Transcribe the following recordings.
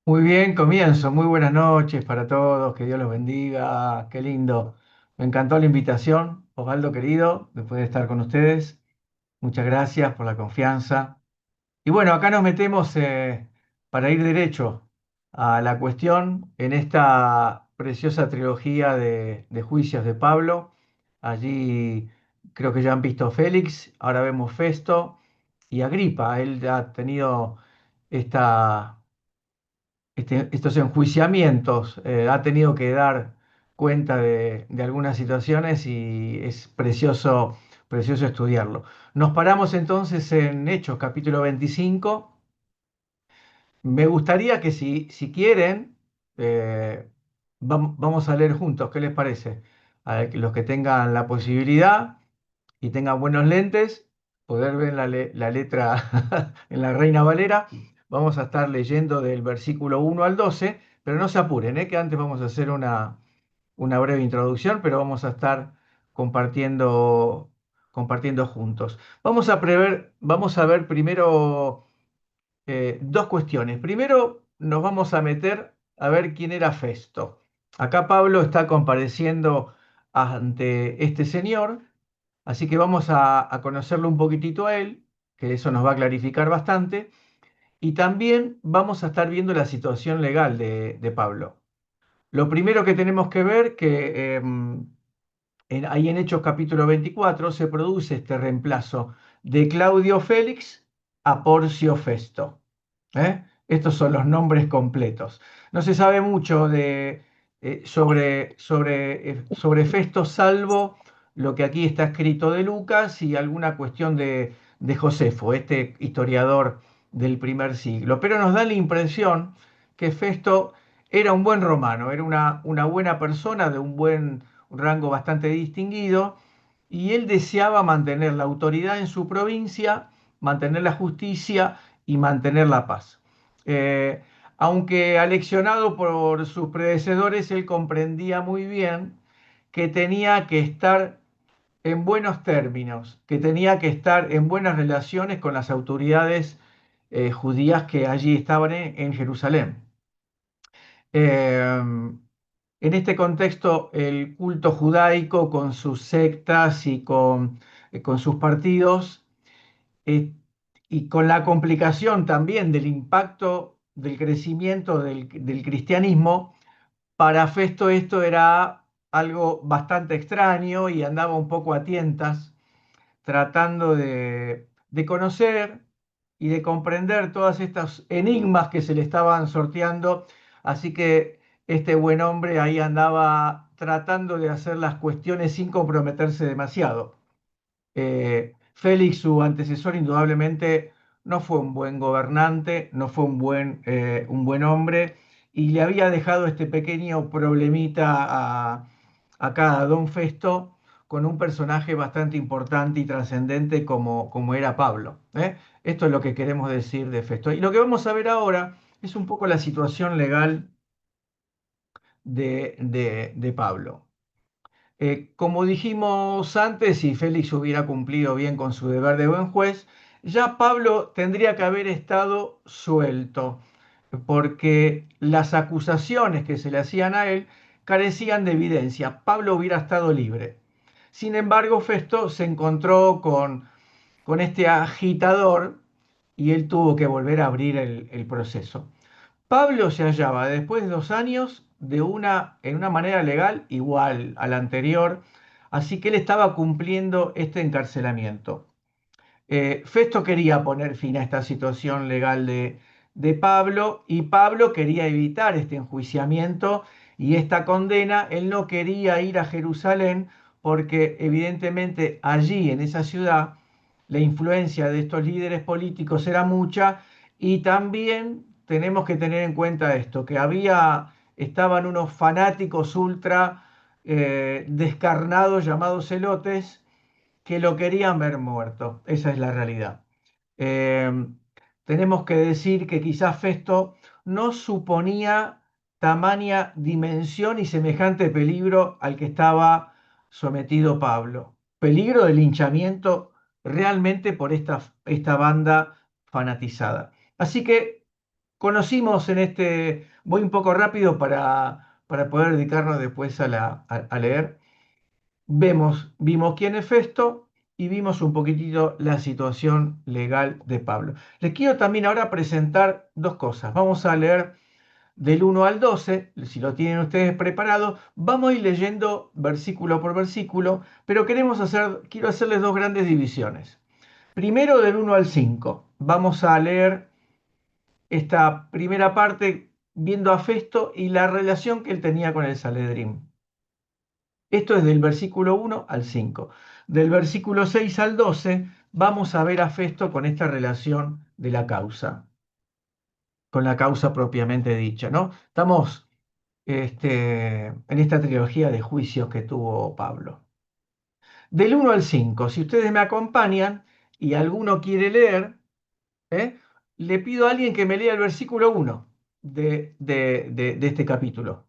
Muy bien, comienzo. Muy buenas noches para todos. Que Dios los bendiga. Qué lindo. Me encantó la invitación, Osvaldo querido, después de estar con ustedes. Muchas gracias por la confianza. Y bueno, acá nos metemos para ir derecho a la cuestión en esta preciosa trilogía de juicios de Pablo. Allí creo que ya han visto Félix, ahora vemos Festo y Agripa. Él ya ha tenido esta estos enjuiciamientos, ha tenido que dar cuenta de algunas situaciones y es precioso, precioso estudiarlo. Nos paramos entonces en Hechos capítulo 25. Me gustaría que si quieren, eh, vamos a leer juntos, ¿qué les parece? A ver, que los que tengan la posibilidad y tengan buenos lentes, poder ver la letra en la Reina Valera. Vamos a estar leyendo del versículo 1 al 12, pero no se apuren, que antes vamos a hacer una breve introducción, pero vamos a estar compartiendo, compartiendo juntos. Vamos a ver primero dos cuestiones. Primero nos vamos a meter a ver quién era Festo. Acá Pablo está compareciendo ante este señor. Así que vamos a conocerlo un poquitito a él, que eso nos va a clarificar bastante. Y también vamos a estar viendo la situación legal de Pablo. Lo primero que tenemos que ver que ahí en Hechos capítulo 24 se produce este reemplazo de Claudio Félix a Porcio Festo. Estos son los nombres completos. No se sabe mucho sobre Festo, salvo lo que aquí está escrito de Lucas y alguna cuestión de Josefo, este historiador del primer siglo. Pero nos da la impresión que Festo era un buen romano, era una buena persona de un buen rango bastante distinguido, y él deseaba mantener la autoridad en su provincia, mantener la justicia y mantener la paz. Eh, Aunque aleccionado por sus predecesores, él comprendía muy bien que tenía que estar en buenos términos, que tenía que estar en buenas relaciones con las autoridades judías que allí estaban en Jerusalén. Eh, en este contexto, el culto judaico con sus sectas y con sus partidos, eh, y con la complicación también del impacto del crecimiento del cristianismo, para Festo esto era algo bastante extraño y andaba un poco a tientas tratando de conocer y de comprender todas estas enigmas que se le estaban sorteando. Así que este buen hombre ahí andaba tratando de hacer las cuestiones sin comprometerse demasiado. Félix, su antecesor, indudablemente no fue un buen gobernante, no fue un buen hombre, y le había dejado este pequeño problemita acá a Don Festo con un personaje bastante importante y trascendente como era Pablo. Esto es lo que queremos decir de Festo. Y lo que vamos a ver ahora es un poco la situación legal de Pablo. Como dijimos antes, si Félix hubiera cumplido bien con su deber de buen juez, ya Pablo tendría que haber estado suelto, porque las acusaciones que se le hacían a él carecían de evidencia. Pablo hubiera estado libre. Sin embargo, Festo se encontró con este agitador y él tuvo que volver a abrir el proceso. Pablo se hallaba después de 2 años en una manera legal igual a la anterior, así que él estaba cumpliendo este encarcelamiento. Festo quería poner fin a esta situación legal de Pablo, y Pablo quería evitar este enjuiciamiento y esta condena. Él no quería ir a Jerusalén porque evidentemente allí en esa ciudad la influencia de estos líderes políticos era mucha, y también tenemos que tener en cuenta esto, que estaban unos fanáticos ultra descarnados llamados celotes que lo querían ver muerto. Esa es la realidad. Eh, Tenemos que decir que quizás Festo no suponía tamaña dimensión y semejante peligro al que estaba sometido Pablo. Peligro de linchamiento realmente por esta banda fanatizada. Así que conocimos en voy un poco rápido para poder dedicarnos después a leer. Vimos quién es Festo y vimos un poquitito la situación legal de Pablo. Les quiero también ahora presentar dos cosas. Vamos a leer del 1 al 12, si lo tienen ustedes preparado, vamos a ir leyendo versículo por versículo, pero quiero hacerles dos grandes divisiones. Primero del 1 al 5. Vamos a leer esta primera parte viendo a Festo y la relación que él tenía con el Sanedrín. Esto es del versículo 1 al 5. Del versículo 6 al 12 vamos a ver a Festo con esta relación de la causa, con la causa propiamente dicha, ¿no? Estamos en esta trilogía de juicios que tuvo Pablo. Del 1 al 5, si ustedes me acompañan y alguno quiere leer, ¿eh? Le pido a alguien que me lea el versículo 1 de este capítulo.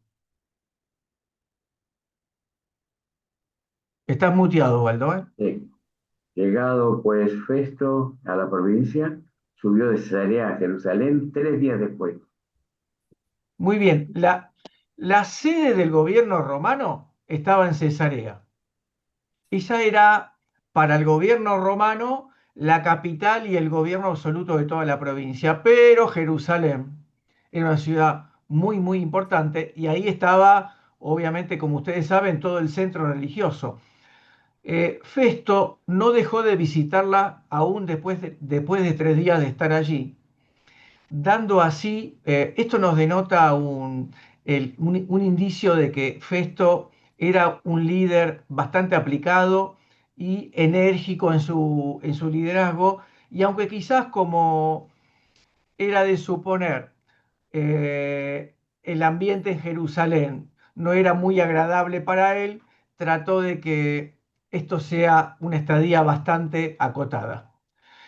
Estás muteado, Waldo, ¿eh? Sí. Llegado pues Festo a la provincia, subió de Cesarea a Jerusalén 3 días después. Muy bien. La sede del gobierno romano estaba en Cesarea. Esa era para el gobierno romano la capital y el gobierno absoluto de toda la provincia, pero Jerusalén era una ciudad muy, muy importante y ahí estaba, obviamente, como ustedes saben, todo el centro religioso. Festo no dejó de visitarla aún después de 3 días de estar allí, dando así, esto nos denota un indicio de que Festo era un líder bastante aplicado y enérgico en su liderazgo, y aunque quizás como era de suponer, el ambiente en Jerusalén no era muy agradable para él, trató de que esto sea una estadía bastante acotada.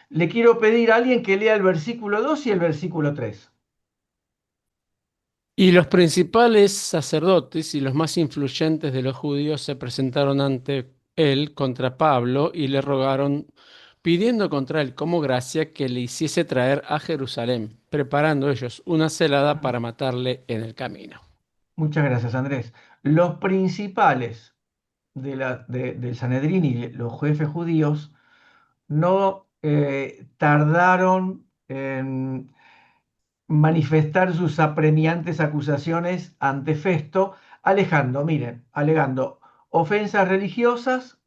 Le quiero pedir a alguien que lea el versículo 2 y el versículo 3. Y los principales sacerdotes y los más influyentes de los judíos se presentaron ante él contra Pablo y le rogaron, pidiendo contra él como gracia que le hiciese traer a Jerusalén, preparando ellos una celada para matarle en el camino. Muchas gracias, Andrés. Los principales del Sanedrín y los jefes judíos no tardaron en manifestar sus apremiantes acusaciones ante Festo, alegando ofensas religiosas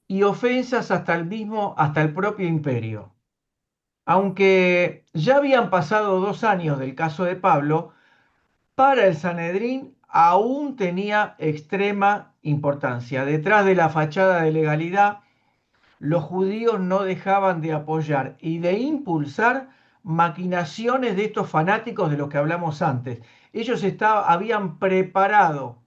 y ofensas hasta el propio imperio. Aunque ya habían pasado 2 años del caso de Pablo, para el Sanedrín aún tenía extrema importancia. Detrás de la fachada de legalidad, los judíos no dejaban de apoyar y de impulsar maquinaciones de estos fanáticos de los que hablamos antes. Ellos habían preparado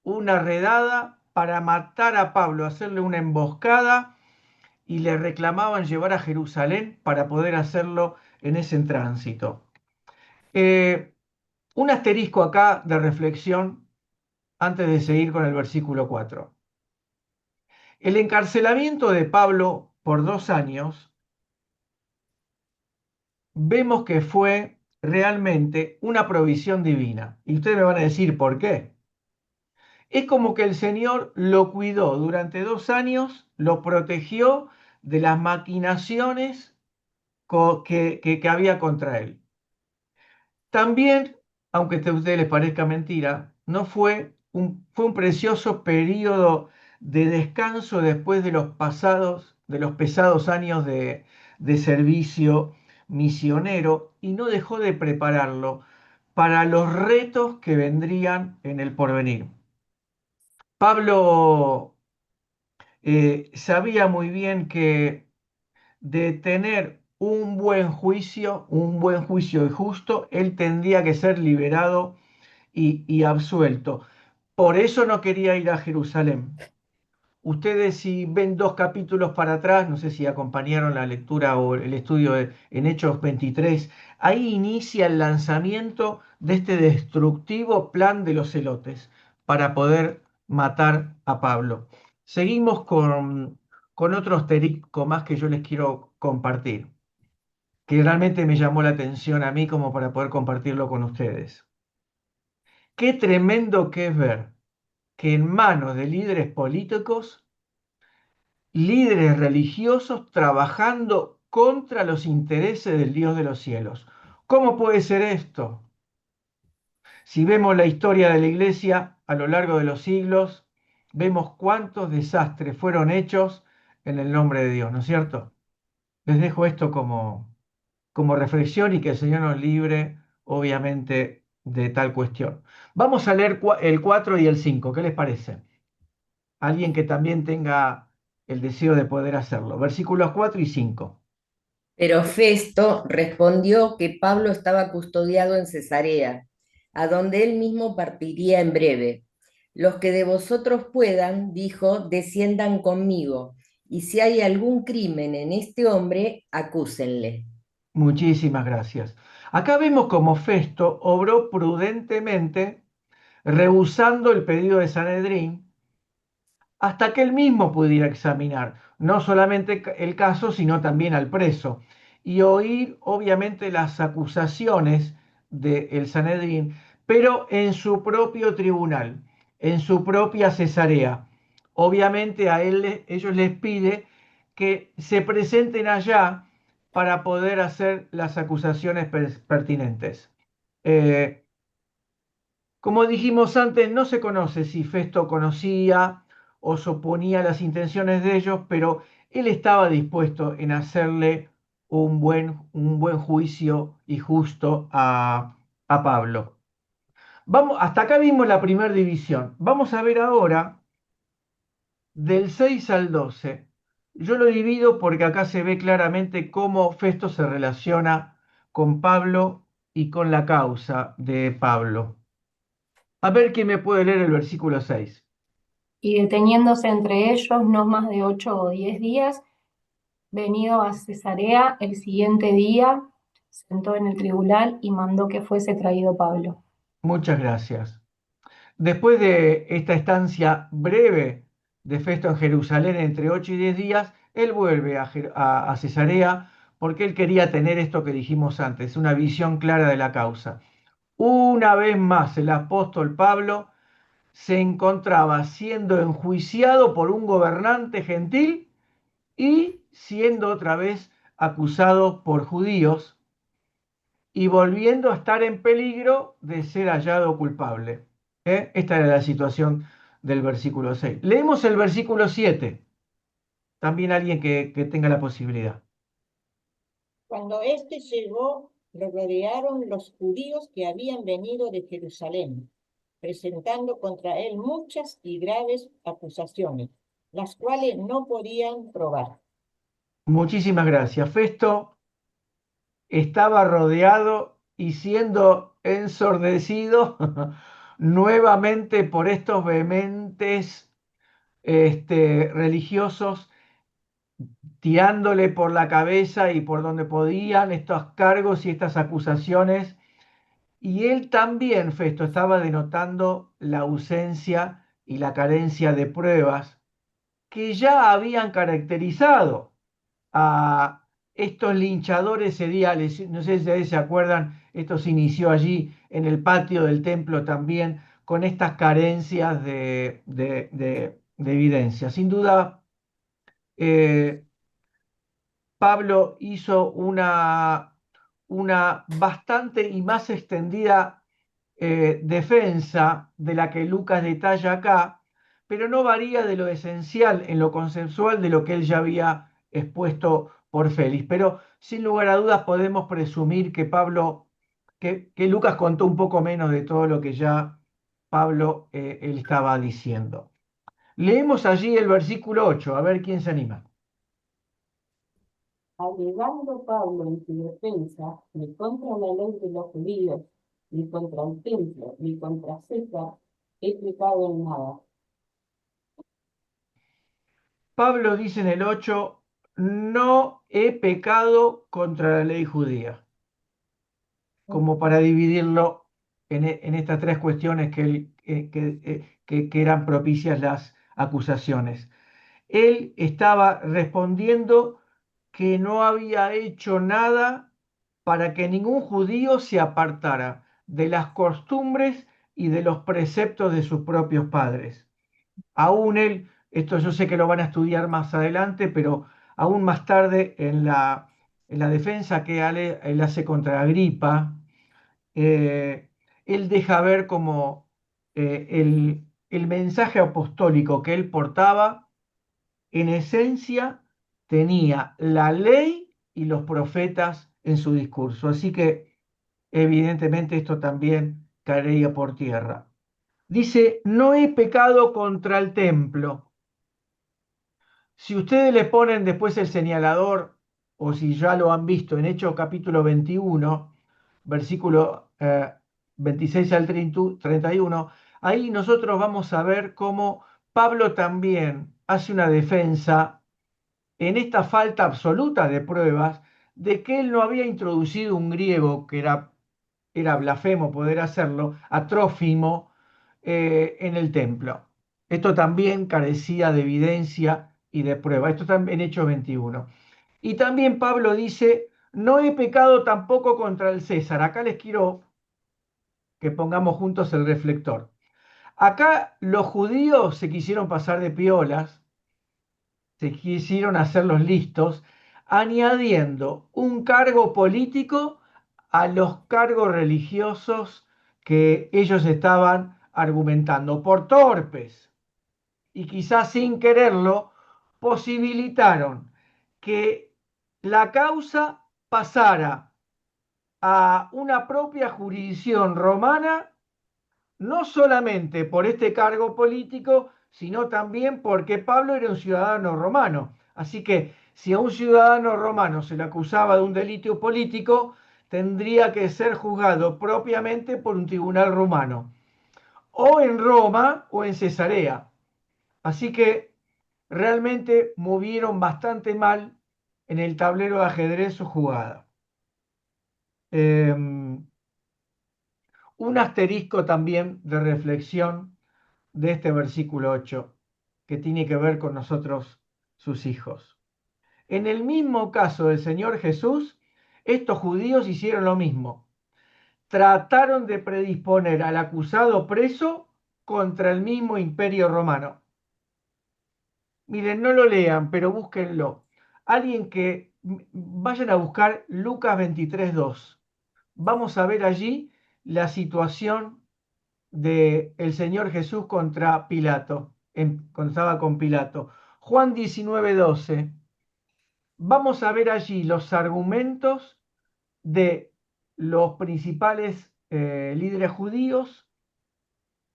una redada para matar a Pablo, hacerle una emboscada y le reclamaban llevar a Jerusalén para poder hacerlo en ese tránsito. Eh, un asterisco acá de reflexión antes de seguir con el versículo 4. El encarcelamiento de Pablo por 2 años vemos que fue realmente una provisión divina. Y ustedes me van a decir por qué. Es como que el Señor lo cuidó durante 2 años, lo protegió de las maquinaciones que había contra él. También, aunque a ustedes les parezca mentira, no fue un precioso periodo de descanso después de los pesados años de servicio misionero y no dejó de prepararlo para los retos que vendrían en el porvenir. Pablo sabía muy bien que de tener un buen juicio y justo, él tendría que ser liberado y absuelto. Por eso no quería ir a Jerusalén. Ustedes si ven 2 capítulos para atrás, no sé si acompañaron la lectura o el estudio en Hechos 23, ahí inicia el lanzamiento de este destructivo plan de los celotes para poder matar a Pablo. Seguimos con otro asterisco más que yo les quiero compartir. que realmente me llamó la atención a mí como para poder compartirlo con ustedes. Qué tremendo que es ver que en manos de líderes políticos, líderes religiosos trabajando contra los intereses del Dios de los cielos. ¿Cómo puede ser esto? Si vemos la historia de la iglesia a lo largo de los siglos, vemos cuántos desastres fueron hechos en el nombre de Dios, ¿no es cierto? Les dejo esto como reflexión y que el Señor nos libre, obviamente, de tal cuestión. Vamos a leer el 4 y el 5. ¿Qué les parece? Alguien que también tenga el deseo de poder hacerlo. Versículos 4 y 5. Pero Festo respondió que Pablo estaba custodiado en Cesarea, a donde él mismo partiría en breve. Los que de vosotros puedan, dijo, desciendan conmigo, y si hay algún crimen en este hombre, acúsenle. Muchísimas gracias. Acá vemos cómo Festo obró prudentemente, rehusando el pedido de Sanedrín, hasta que él mismo pudiera examinar no solamente el caso, sino también al preso, y oír obviamente las acusaciones del Sanedrín, pero en su propio tribunal, en su propia Cesarea. Obviamente a ellos les pide que se presenten allá para poder hacer las acusaciones pertinentes. Eh, como dijimos antes, no se conoce si Festo conocía o suponía las intenciones de ellos, pero él estaba dispuesto en hacerle un buen juicio y justo a Pablo. Vamos, hasta acá vimos la primera división. Vamos a ver ahora del 6 al 12. Yo lo divido porque acá se ve claramente cómo Festo se relaciona con Pablo y con la causa de Pablo. A ver quién me puede leer el versículo 6. Y deteniéndose entre ellos no más de 8 o 10 días, venido a Cesarea el siguiente día, sentó en el tribunal y mandó que fuese traído Pablo. Muchas gracias. Después de esta estancia breve de Festo en Jerusalén, entre 8 y 10 días, él vuelve a Cesarea porque él quería tener esto que dijimos antes, una visión clara de la causa. Una vez más, el apóstol Pablo se encontraba siendo enjuiciado por un gobernante gentil y siendo otra vez acusado por judíos y volviendo a estar en peligro de ser hallado culpable. Esta era la situación del versículo 6. Leemos el versículo 7. También alguien que tenga la posibilidad. Cuando éste llegó, lo rodearon los judíos que habían venido de Jerusalén, presentando contra él muchas y graves acusaciones, las cuales no podían probar. Muchísimas gracias. Festo estaba rodeado y siendo ensordecido nuevamente por estos vehementes religiosos, tirándole por la cabeza y por donde podían estos cargos y estas acusaciones. Y él también, Festo, estaba denotando la ausencia y la carencia de pruebas que ya habían caracterizado a estos linchadores seriales. No sé si ustedes se acuerdan, esto se inició allí en el patio del templo también, con estas carencias de evidencia. Sin duda, eh, Pablo hizo una bastante y más extendida defensa de la que Lucas detalla acá, pero no varía de lo esencial en lo consensual de lo que él ya había expuesto por Félix. Pero sin lugar a dudas podemos presumir que que Lucas contó un poco menos de todo lo que ya Pablo él estaba diciendo. Leemos allí el versículo 8, a ver quién se anima. Alegando Pablo en su defensa, ni contra la ley de los judíos, ni contra el templo, ni contra César, he pecado en nada. Pablo dice en el 8, no he pecado contra la ley judía, como para dividirlo en estas tres cuestiones que eran propicias las acusaciones. Él estaba respondiendo que no había hecho nada para que ningún judío se apartara de las costumbres y de los preceptos de sus propios padres. Aún él, esto yo sé que lo van a estudiar más adelante, pero aún más tarde en la defensa que él hace contra Agripa, eh, él deja ver como el mensaje apostólico que él portaba, en esencia, tenía la ley y los profetas en su discurso. Así que, evidentemente, esto también caería por tierra. Dice, no he pecado contra el templo. Si ustedes le ponen después el señalador, o si ya lo han visto en Hechos capítulo 21, versículo 26 al 31, ahí nosotros vamos a ver cómo Pablo también hace una defensa en esta falta absoluta de pruebas de que él no había introducido un griego que era blasfemo poder hacerlo, a Trófimo, en el templo. Esto también carecía de evidencia y de prueba. Esto está en Hechos 21. Y también Pablo dice, no he pecado tampoco contra el César. Acá les quiero que pongamos juntos el reflector. Acá los judíos se quisieron pasar de piolas, se quisieron hacer los listos, añadiendo un cargo político a los cargos religiosos que ellos estaban argumentando. Por torpes y quizás sin quererlo, posibilitaron que la causa pasara a una propia jurisdicción romana, no solamente por este cargo político, sino también porque Pablo era un ciudadano romano. Así que si a un ciudadano romano se le acusaba de un delito político, tendría que ser juzgado propiamente por un tribunal romano, o en Roma o en Cesarea. Así que realmente movieron bastante mal en el tablero de ajedrez su jugada. Un asterisco también de reflexión de este versículo 8, que tiene que ver con nosotros, sus hijos. En el mismo caso del Señor Jesús, estos judíos hicieron lo mismo. Trataron de predisponer al acusado preso contra el mismo imperio romano. Miren, no lo lean, pero búsquenlo. Alguien que vayan a buscar Lucas 23:2. Vamos a ver allí la situación del Señor Jesús contra Pilato, cuando estaba con Pilato. Juan 19:12. Vamos a ver allí los argumentos de los principales líderes judíos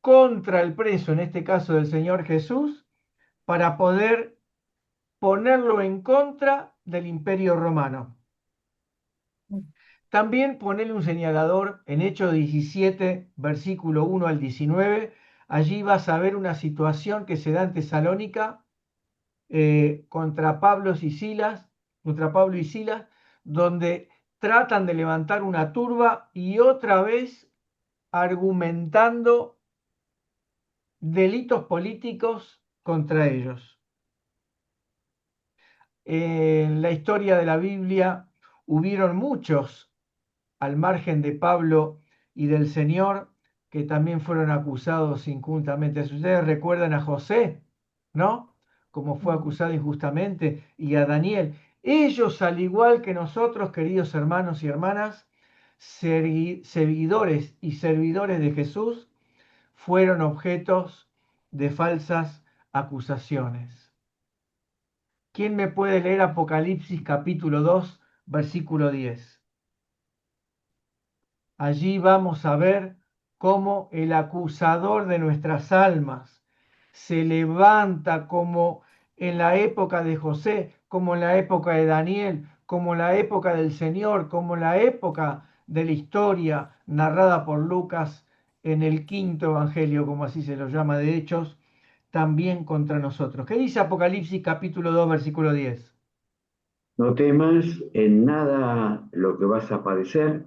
contra el preso, en este caso del Señor Jesús, para poder ponerlo en contra del imperio romano. También ponerle un señalador en Hechos 17, versículo 1 al 19. Allí vas a ver una situación que se da en Tesalónica contra Pablo y Silas, donde tratan de levantar una turba y otra vez argumentando delitos políticos contra ellos. En la historia de la Biblia hubieron muchos al margen de Pablo y del Señor, que también fueron acusados injustamente. Si ustedes recuerdan a José, ¿no? Como fue acusado injustamente, y a Daniel. Ellos, al igual que nosotros, queridos hermanos y hermanas, seguidores y servidores de Jesús, fueron objetos de falsas acusaciones. ¿Quién me puede leer Apocalipsis capítulo 2, versículo 10? Allí vamos a ver cómo el acusador de nuestras almas se levanta como en la época de José, como en la época de Daniel, como en la época del Señor, como en la época de la historia narrada por Lucas en el quinto evangelio, como así se lo llama de Hechos, también contra nosotros. ¿Qué dice Apocalipsis capítulo 2, versículo 10? No temas en nada lo que vas a padecer.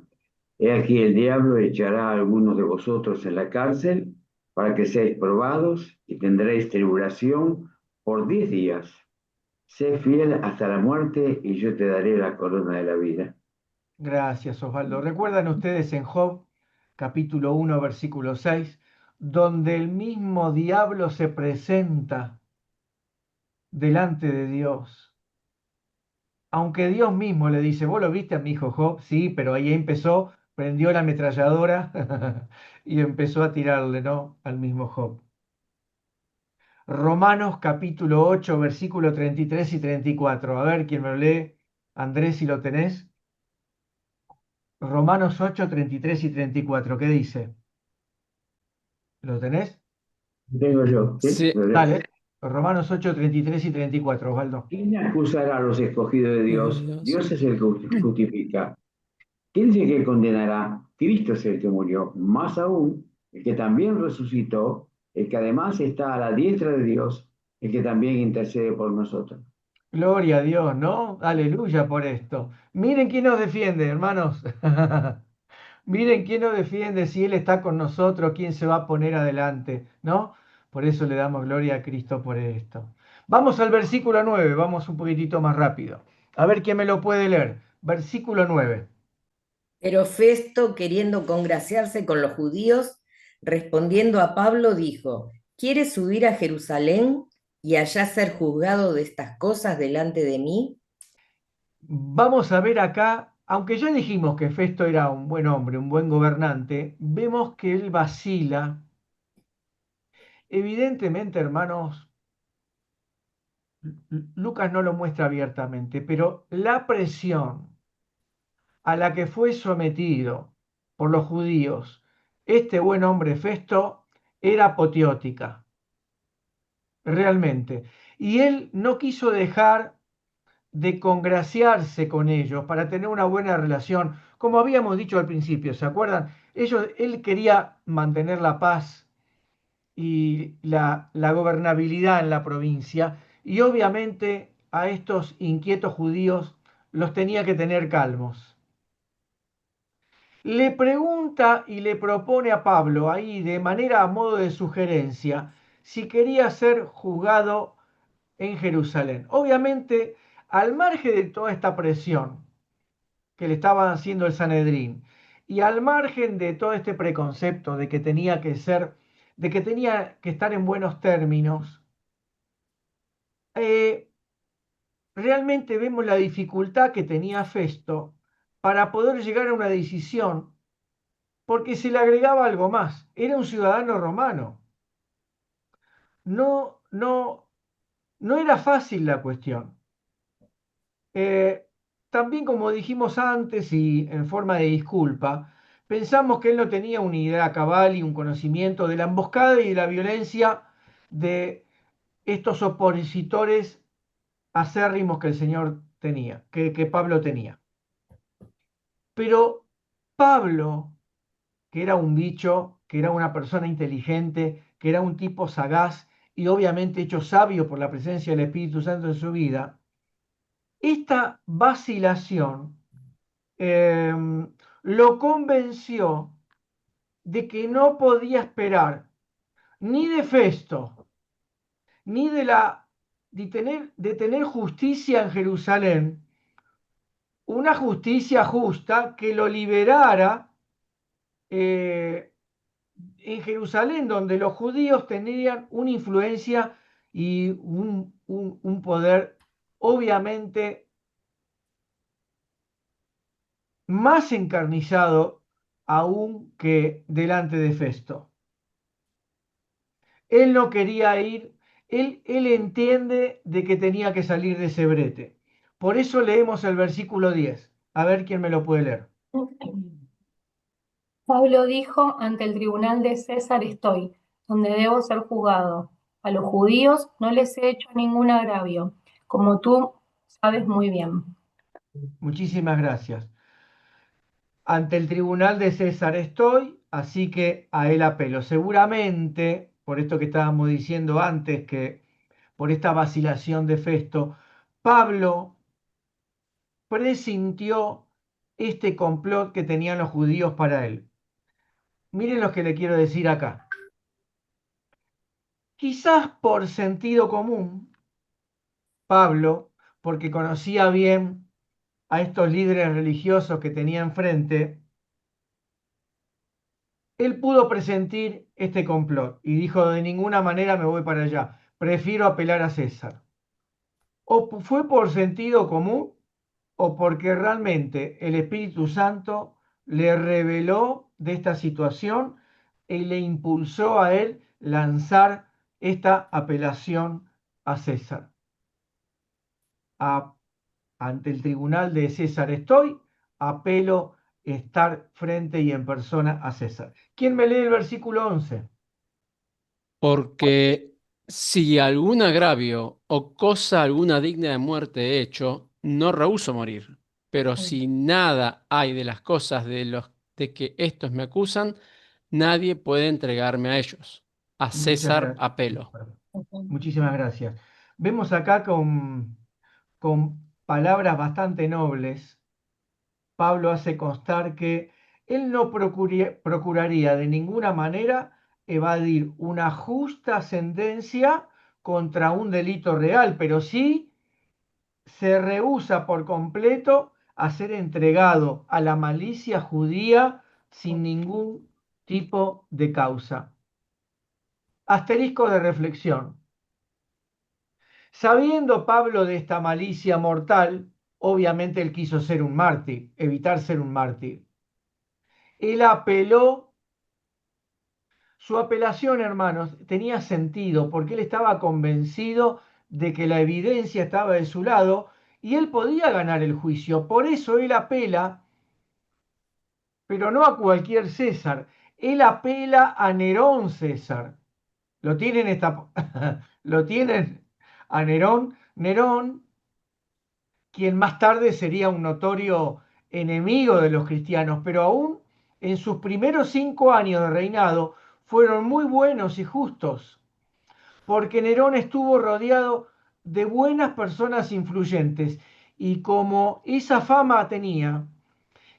He aquí el diablo echará a algunos de vosotros en la cárcel para que seáis probados y tendréis tribulación por 10 días. Sé fiel hasta la muerte y yo te daré la corona de la vida. Gracias, Osvaldo. ¿Recuerdan ustedes en Job, capítulo 1, versículo 6, donde el mismo diablo se presenta delante de Dios? Aunque Dios mismo le dice, ¿vos lo viste a mi hijo Job? Sí, pero ahí empezó, prendió la ametralladora y empezó a tirarle, ¿no? Al mismo Job. Romanos capítulo 8, versículo 33 y 34. A ver, ¿quién me lo lee? Andrés, si lo tenés. Romanos 8, 33 y 34. ¿Qué dice? ¿Lo tenés? Tengo yo, ¿sí? Sí, ¿Lo leo? Dale. Romanos 8, 33 y 34, Osvaldo. ¿Quién acusará a los escogidos de Dios? Dios. Dios es el que justifica. ¿Quién es el que condenará? Cristo es el que murió, más aún, el que también resucitó, el que además está a la diestra de Dios, el que también intercede por nosotros. Gloria a Dios, ¿no? Aleluya por esto. Miren quién nos defiende, hermanos. Miren quién nos defiende, si Él está con nosotros, quién se va a poner adelante, ¿no? Por eso le damos gloria a Cristo por esto. Vamos al versículo 9, vamos un poquitito más rápido. A ver quién me lo puede leer. Versículo 9. Pero Festo, queriendo congraciarse con los judíos, respondiendo a Pablo, dijo, ¿quieres subir a Jerusalén y allá ser juzgado de estas cosas delante de mí? Vamos a ver acá, aunque ya dijimos que Festo era un buen hombre, un buen gobernante, vemos que él vacila. Evidentemente, hermanos, Lucas no lo muestra abiertamente, pero la presión a la que fue sometido por los judíos este buen hombre Festo era apoteótica, realmente. Y él no quiso dejar de congraciarse con ellos para tener una buena relación, como habíamos dicho al principio, ¿se acuerdan? Él quería mantener la paz y la gobernabilidad en la provincia, y obviamente a estos inquietos judíos los tenía que tener calmos. Le pregunta y le propone a Pablo, ahí de manera a modo de sugerencia, si quería ser juzgado en Jerusalén. Obviamente, al margen de toda esta presión que le estaba haciendo el Sanedrín y al margen de todo este preconcepto de que tenía que ser, de que tenía que estar en buenos términos, eh, realmente vemos la dificultad que tenía Festo para poder llegar a una decisión, porque se le agregaba algo más. Era un ciudadano romano. No, no, no era fácil la cuestión. Eh, También, como dijimos antes y en forma de disculpa, pensamos que él no tenía una idea cabal y un conocimiento de la emboscada y de la violencia de estos opositores acérrimos que el Señor tenía, que Pablo tenía. Pero Pablo, que era un bicho, que era una persona inteligente, que era un tipo sagaz y obviamente hecho sabio por la presencia del Espíritu Santo en su vida, esta vacilación eh, lo convenció de que no podía esperar ni de Festo, ni de tener justicia en Jerusalén, una justicia justa que lo liberara eh, en Jerusalén, donde los judíos tenían una influencia y un poder obviamente más encarnizado aún que delante de Festo. Él no quería ir, él entiende de que tenía que salir de ese brete. Por eso leemos el versículo 10. A ver quién me lo puede leer. Pablo dijo, ante el tribunal de César estoy, donde debo ser juzgado. A los judíos no les he hecho ningún agravio, como tú sabes muy bien. Muchísimas gracias. Ante el tribunal de César estoy, así que a él apelo. Seguramente, por esto que estábamos diciendo antes, que por esta vacilación de Festo, Pablo presintió este complot que tenían los judíos para él. Miren lo que le quiero decir acá. Quizás por sentido común, Pablo, porque conocía bien a estos líderes religiosos que tenía enfrente, él pudo presentir este complot y dijo, de ninguna manera me voy para allá, prefiero apelar a César. O fue por sentido común o porque realmente el Espíritu Santo le reveló de esta situación y le impulsó a él lanzar esta apelación a César. Ante el tribunal de César estoy, apelo estar frente y en persona a César. ¿Quién me lee el versículo 11? Porque si algún agravio o cosa alguna digna de muerte he hecho, no rehúso morir. Pero si nada hay de las cosas de que estos me acusan, nadie puede entregarme a ellos. A Muchas César gracias. apelo. Muchísimas gracias. Vemos acá con palabras bastante nobles, Pablo hace constar que él no procuraría de ninguna manera evadir una justa sentencia contra un delito real, pero sí se rehúsa por completo a ser entregado a la malicia judía sin ningún tipo de causa. Asterisco de reflexión. Sabiendo Pablo de esta malicia mortal, obviamente él quiso ser un mártir, evitar ser un mártir. Él apeló, su apelación, hermanos, tenía sentido porque él estaba convencido de que la evidencia estaba de su lado y él podía ganar el juicio. Por eso él apela, pero no a cualquier César, él apela a Nerón César. ¿Lo tienen, ¿Lo tienen a Nerón? Nerón, quien más tarde sería un notorio enemigo de los cristianos, pero aún en sus primeros 5 años de reinado fueron muy buenos y justos, porque Nerón estuvo rodeado de buenas personas influyentes y como esa fama tenía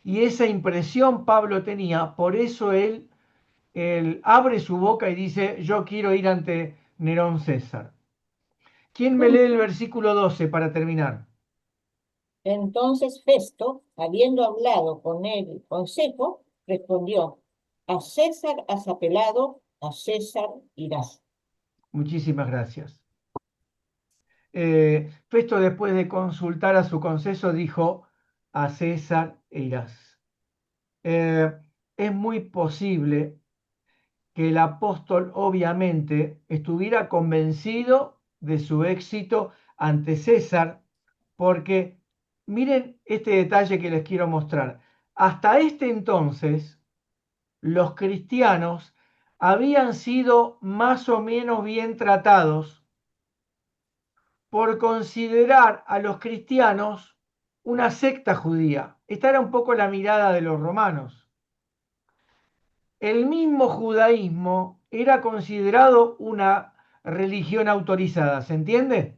y esa impresión Pablo tenía, por eso él abre su boca y dice, yo quiero ir ante Nerón César. ¿Quién me lee el versículo 12 para terminar? Entonces Festo, habiendo hablado con el consejo, respondió, a César has apelado, a César irás. Muchísimas gracias. Festo, después de consultar a su consejo, dijo, a César irás. Es muy posible que el apóstol obviamente estuviera convencido de su éxito ante César, porque miren este detalle que les quiero mostrar. Hasta este entonces, los cristianos habían sido más o menos bien tratados por considerar a los cristianos una secta judía. Esta era un poco la mirada de los romanos. El mismo judaísmo era considerado una religión autorizada, ¿se entiende?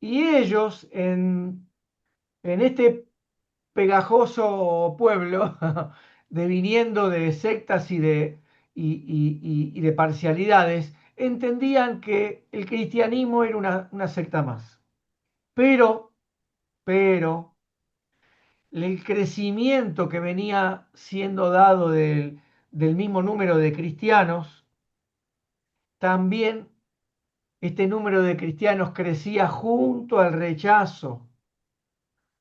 Y ellos en este pegajoso pueblo, deviniendo de sectas y de parcialidades, entendían que el cristianismo era una secta más. Pero, pero, el crecimiento que venía siendo dado del mismo número de cristianos, también este número de cristianos crecía junto al rechazo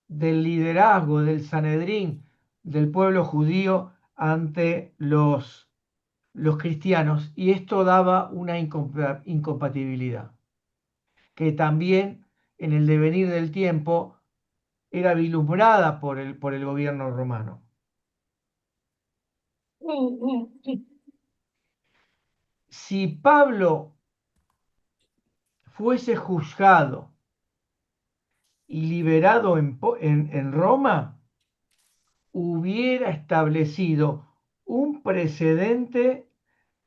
del liderazgo del Sanedrín del pueblo judío ante los cristianos, y esto daba una incompatibilidad que también en el devenir del tiempo era vislumbrada por el gobierno romano. Si Pablo fuese juzgado y liberado en Roma, hubiera establecido un precedente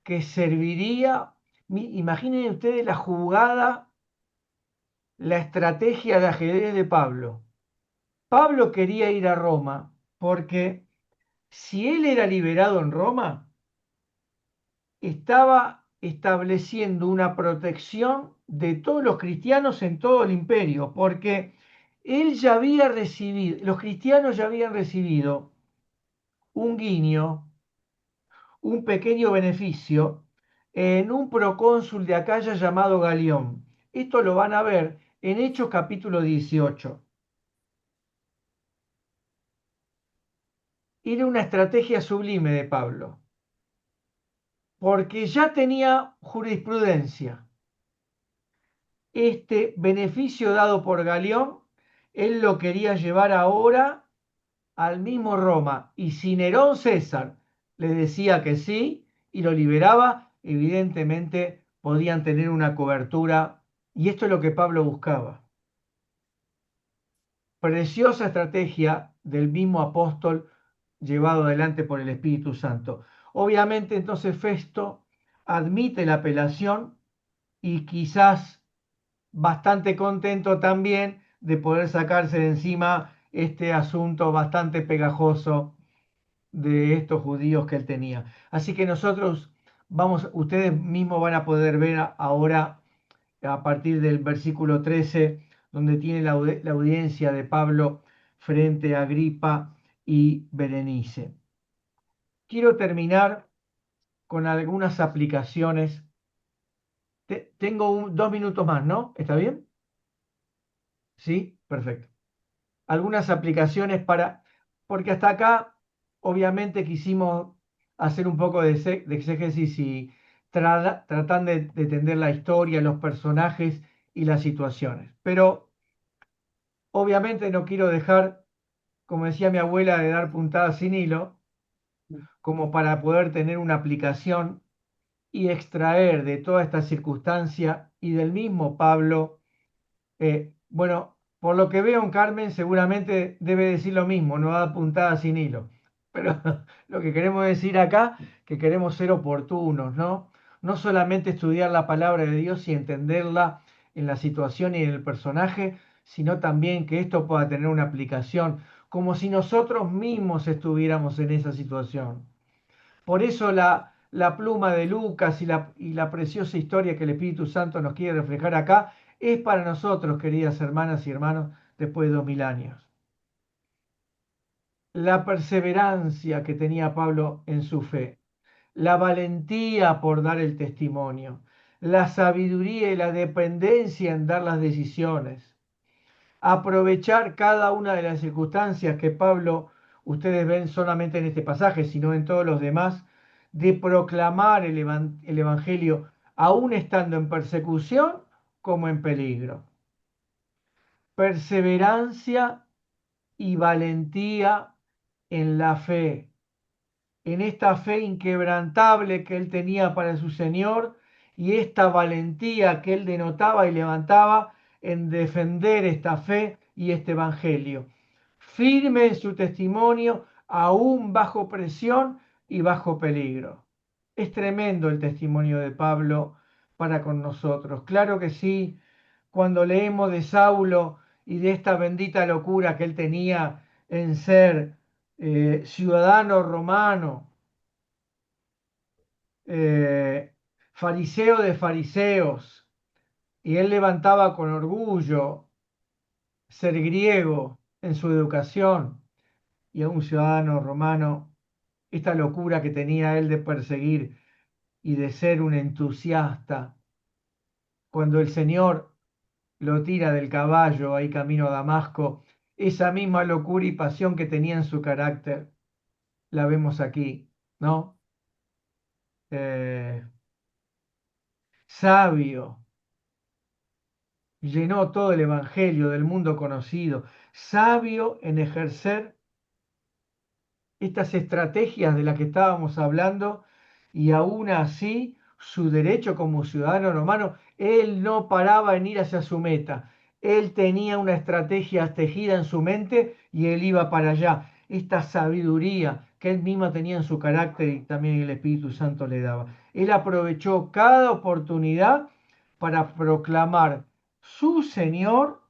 que serviría, imaginen ustedes la jugada, la estrategia de ajedrez de Pablo. Pablo quería ir a Roma porque si él era liberado en Roma, estaba estableciendo una protección de todos los cristianos en todo el imperio, porque él ya había recibido, los cristianos ya habían recibido un guiño, un pequeño beneficio en un procónsul de Acaya llamado Galión. Esto lo van a ver en Hechos capítulo 18. Era una estrategia sublime de Pablo, porque ya tenía jurisprudencia. Este beneficio dado por Galión, él lo quería llevar ahora al mismo Roma. Y si Nerón César le decía que sí y lo liberaba, evidentemente podían tener una cobertura. Y esto es lo que Pablo buscaba. Preciosa estrategia del mismo apóstol llevado adelante por el Espíritu Santo. Obviamente entonces Festo admite la apelación y quizás bastante contento también de poder sacarse de encima este asunto bastante pegajoso de estos judíos que él tenía. Así que nosotros vamos, ustedes mismos van a poder ver ahora a partir del versículo 13, donde tiene la audiencia de Pablo frente a Agripa y Berenice. Quiero terminar con algunas aplicaciones. Tengo 2 minutos más, ¿no? ¿Está bien? Sí, perfecto. Algunas aplicaciones porque hasta acá obviamente quisimos hacer un poco de exégesis y tratar de entender la historia, los personajes y las situaciones. Pero obviamente no quiero dejar, como decía mi abuela, de dar puntadas sin hilo, como para poder tener una aplicación y extraer de toda esta circunstancia y del mismo Pablo. Bueno, por lo que veo en Carmen, seguramente debe decir lo mismo, no da puntada sin hilo. Pero lo que queremos decir acá, que queremos ser oportunos, ¿no? No solamente estudiar la palabra de Dios y entenderla en la situación y en el personaje, sino también que esto pueda tener una aplicación, como si nosotros mismos estuviéramos en esa situación. Por eso la pluma de Lucas y la preciosa historia que el Espíritu Santo nos quiere reflejar acá es para nosotros, queridas hermanas y hermanos, después de 2000 años. La perseverancia que tenía Pablo en su fe, la valentía por dar el testimonio, la sabiduría y la dependencia en dar las decisiones, aprovechar cada una de las circunstancias que Pablo, ustedes ven solamente en este pasaje, sino en todos los demás, de proclamar el Evangelio, aún estando en persecución como en peligro. Perseverancia y valentía en la fe, en esta fe inquebrantable que él tenía para su Señor y esta valentía que él denotaba y levantaba en defender esta fe y este evangelio. Firme en su testimonio, aún bajo presión y bajo peligro. Es tremendo el testimonio de Pablo para con nosotros. Claro que sí, cuando leemos de Saulo y de esta bendita locura que él tenía en ser ciudadano romano, fariseo de fariseos, y él levantaba con orgullo ser griego en su educación y a un ciudadano romano, esta locura que tenía él de perseguir y de ser un entusiasta, cuando el Señor lo tira del caballo ahí camino a Damasco, esa misma locura y pasión que tenía en su carácter, la vemos aquí, ¿no? Eh, sabio, llenó todo el Evangelio del mundo conocido, sabio en ejercer estas estrategias de las que estábamos hablando y aún así su derecho como ciudadano romano, él no paraba en ir hacia su meta. Él tenía una estrategia tejida en su mente y él iba para allá. Esta sabiduría que él mismo tenía en su carácter y también el Espíritu Santo le daba. Él aprovechó cada oportunidad para proclamar su Señor,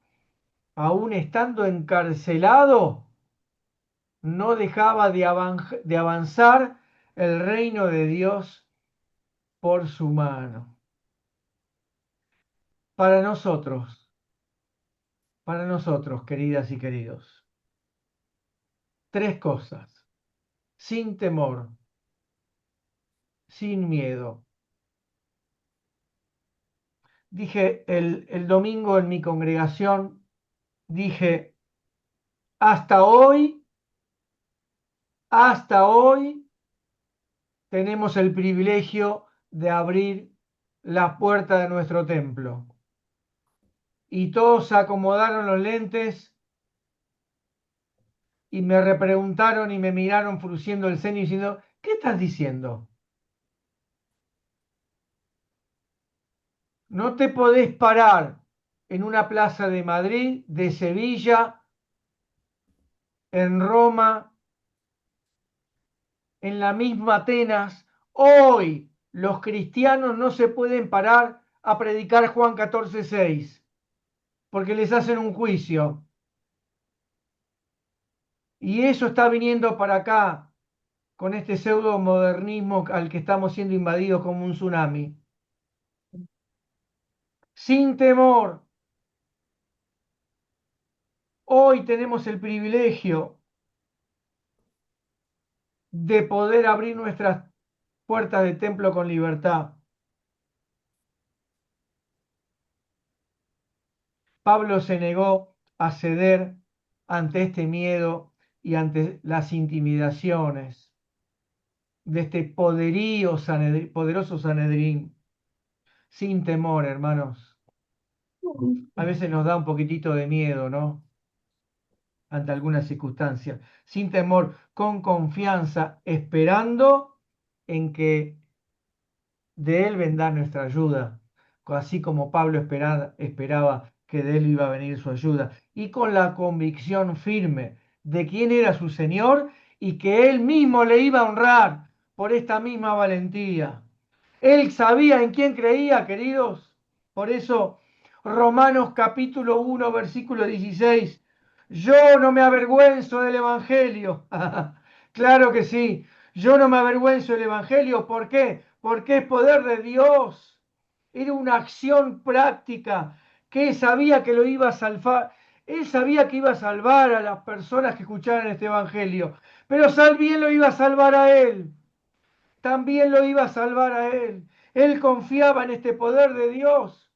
aún estando encarcelado, no dejaba de avanzar el reino de Dios por su mano. Para nosotros, para nosotros, queridas y queridos. Tres cosas: sin temor, sin miedo. Dije el domingo en mi congregación, dije, hasta hoy tenemos el privilegio de abrir la puerta de nuestro templo. Y todos se acomodaron los lentes y me repreguntaron y me miraron frunciendo el ceño diciendo, ¿qué estás diciendo? No te podés parar en una plaza de Madrid, de Sevilla, en Roma, en la misma Atenas. Hoy los cristianos no se pueden parar a predicar Juan 14:6 porque les hacen un juicio. Y eso está viniendo para acá con este pseudo modernismo al que estamos siendo invadidos como un tsunami. Sin temor. Hoy tenemos el privilegio de poder abrir nuestras puertas de templo con libertad. Pablo se negó a ceder ante este miedo y ante las intimidaciones de este poderoso Sanedrín, sin temor, hermanos. A veces nos da un poquitito de miedo, ¿no? Ante algunas circunstancias, sin temor, con confianza, esperando en que de Él vendrá nuestra ayuda, así como Pablo esperaba que de Él iba a venir su ayuda, y con la convicción firme de quién era su Señor y que Él mismo le iba a honrar por esta misma valentía. Él sabía en quién creía, queridos. Por eso, Romanos capítulo 1, versículo 16. Yo no me avergüenzo del Evangelio. Claro que sí. Yo no me avergüenzo del Evangelio. ¿Por qué? Porque es poder de Dios. Era una acción práctica que él sabía que lo iba a salvar. Él sabía que iba a salvar a las personas que escucharan este Evangelio. Pero también lo iba a salvar a él. También lo iba a salvar a él. Él confiaba en este poder de Dios.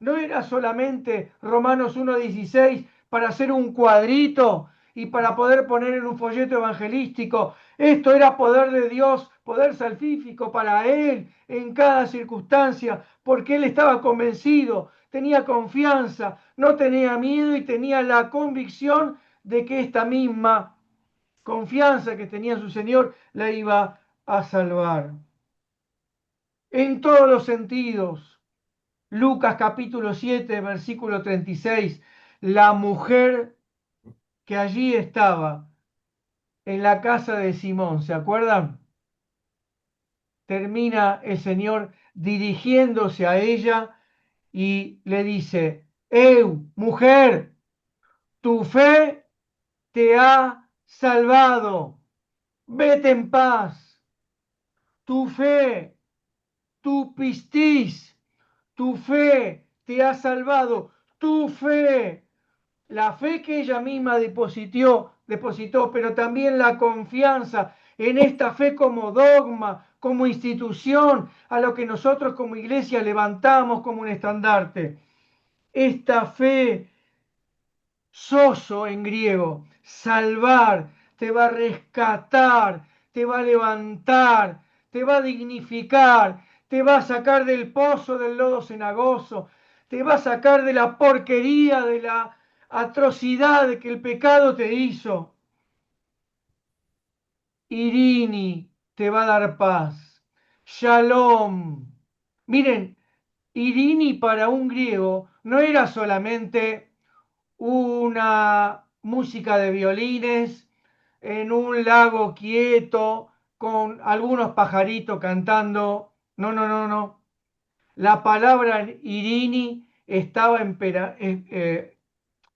No era solamente Romanos 1:16 para hacer un cuadrito y para poder poner en un folleto evangelístico. Esto era poder de Dios, poder salvífico para él en cada circunstancia, porque él estaba convencido, tenía confianza, no tenía miedo y tenía la convicción de que esta misma confianza que tenía en su Señor la iba a salvar. En todos los sentidos. Lucas capítulo 7, versículo 36. La mujer que allí estaba en la casa de Simón, ¿se acuerdan? Termina el Señor dirigiéndose a ella y le dice, mujer, tu fe te ha salvado. Vete en paz. Tu fe, tu pistis, tu fe te ha salvado. Tu fe. La fe que ella misma depositó, pero también la confianza en esta fe como dogma, como institución, a lo que nosotros como iglesia levantamos como un estandarte. Esta fe, soso en griego, salvar, te va a rescatar, te va a levantar, te va a dignificar, te va a sacar del pozo del lodo cenagoso, te va a sacar de la porquería, de la atrocidad que el pecado te hizo. Irini te va a dar paz. Shalom. Miren, Irini para un griego no era solamente una música de violines en un lago quieto con algunos pajaritos cantando. No, no, no, no. La palabra Irini estaba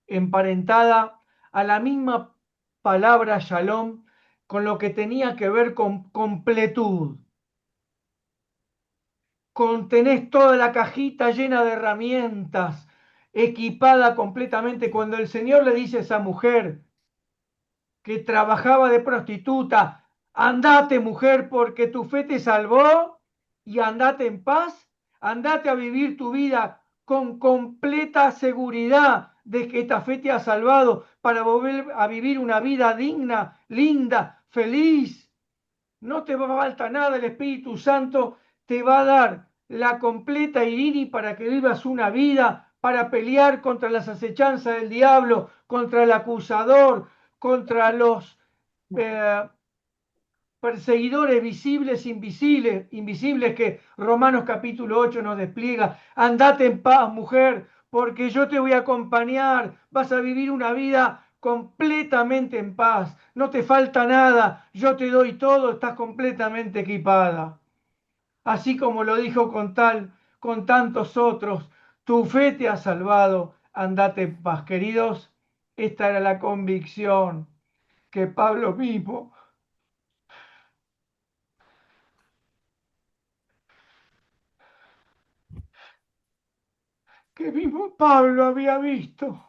emparentada a la misma palabra Shalom con lo que tenía que ver con completud. Contenés toda la cajita llena de herramientas, equipada completamente. Cuando el Señor le dice a esa mujer que trabajaba de prostituta, andate mujer porque tu fe te salvó y andate en paz, andate a vivir tu vida con completa seguridad de que esta fe te ha salvado para volver a vivir una vida digna, linda, feliz. No te va a falta nada, el Espíritu Santo te va a dar la completa irini para que vivas una vida para pelear contra las acechanzas del diablo, contra el acusador, contra los eh, perseguidores visibles, invisibles que Romanos capítulo 8 nos despliega. Andate en paz, mujer, porque yo te voy a acompañar. Vas a vivir una vida completamente en paz. No te falta nada. Yo te doy todo. Estás completamente equipada. Así como lo dijo con tantos otros. Tu fe te ha salvado. Andate en paz, queridos. Esta era la convicción que Pablo mismo que mismo Pablo había visto.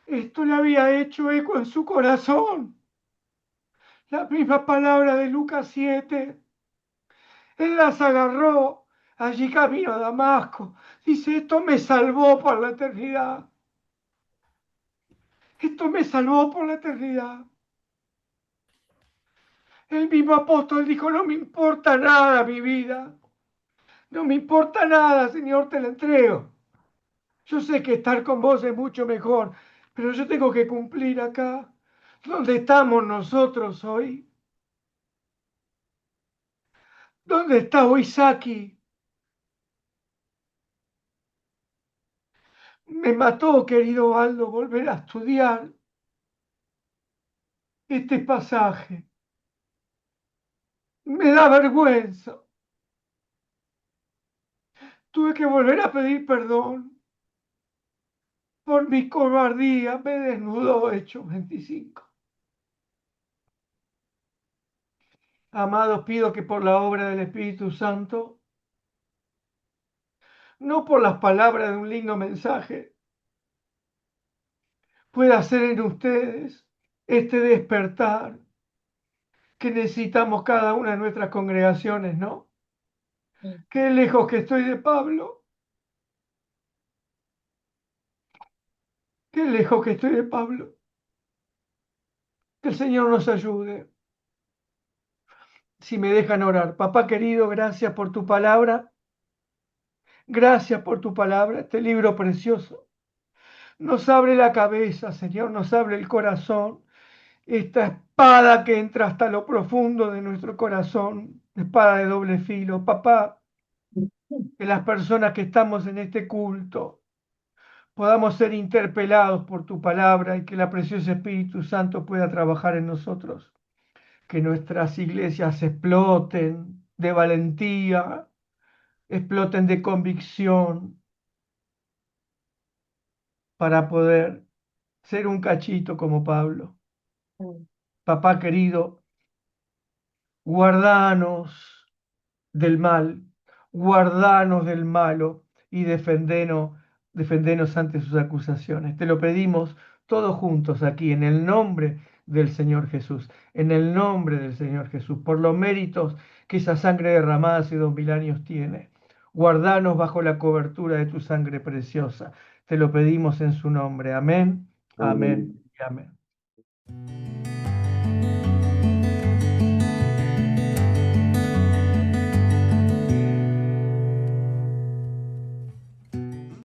Esto le había hecho eco en su corazón. La misma palabra de Lucas 7. Él las agarró allí camino a Damasco. Dice, esto me salvó por la eternidad. Esto me salvó por la eternidad. El mismo apóstol dijo, no me importa nada mi vida. No me importa nada, Señor, te la entrego. Yo sé que estar con vos es mucho mejor, pero yo tengo que cumplir acá. ¿Dónde estamos nosotros hoy? ¿Dónde está hoy Saki? Me mató, querido Aldo, volver a estudiar este pasaje. Me da vergüenza. Tuve que volver a pedir perdón por mi cobardía. Me desnudó Hechos 25. Amados, pido que por la obra del Espíritu Santo, no por las palabras de un lindo mensaje, pueda hacer en ustedes este despertar que necesitamos cada una de nuestras congregaciones, ¿no? Qué lejos que estoy de Pablo, qué lejos que estoy de Pablo. Que el Señor nos ayude. Si me dejan orar. Papá querido, gracias por tu palabra. Gracias por tu palabra, este libro precioso. Nos abre la cabeza, Señor, nos abre el corazón. Esta espada que entra hasta lo profundo de nuestro corazón, espada de doble filo. Papá, que las personas que estamos en este culto podamos ser interpelados por tu palabra y que la preciosa Espíritu Santo pueda trabajar en nosotros. Que nuestras iglesias exploten de valentía, exploten de convicción para poder ser un cachito como Pablo. Papá querido, guardanos del mal, guardanos del malo y defendenos ante sus acusaciones. Te lo pedimos todos juntos aquí en el nombre del Señor Jesús, en el nombre del Señor Jesús, por los méritos que esa sangre derramada hace 2000 años tiene. Guardanos bajo la cobertura de tu sangre preciosa. Te lo pedimos en su nombre. Amén, amén Amén. y amén.